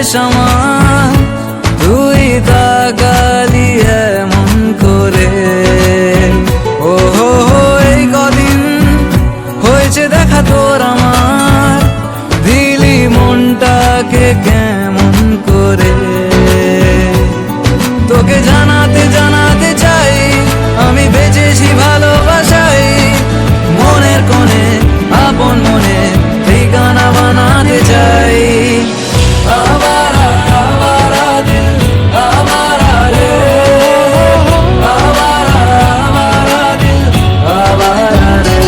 বেশ আমার, তুই তাকালি এমন করে। ও হো হো, এই কদিন হয়েছে দেখা তোর আমার, দিলি মনটাকে কেমন করে। তোকে জানাতে জানাতে চাই আমি বেঁচেছি ভালোবাসাই, মনের কোণে আপন মনে ঠিকানা বানাতে চাই। আবারা আবারা দিল আবারা রে, আবারা আবারা দিল আবারা রে।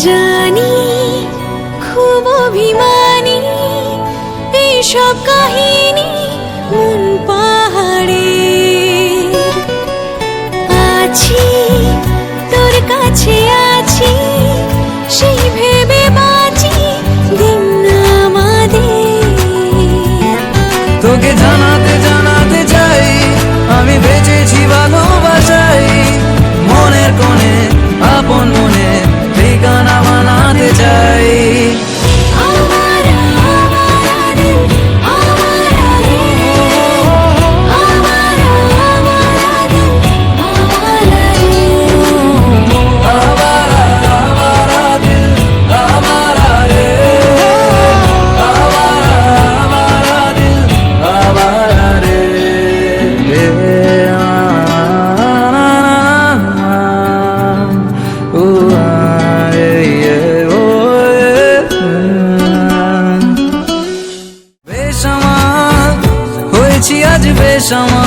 জানি খুব অভিমানী এইসব কাহিনী মন পাহাড়ে আছি, তোর কাছে আছি সেই ভেবে বাঁচি দিন আমাদের। তোকে জানাতে জানাতে চাই আমি বেঁচেছি ভালোবাসাই, মনের কোণে আপন মনে ঠিকানা বানাতে চাই। বেশ আমার হয়েছি আজ বেশ আমার।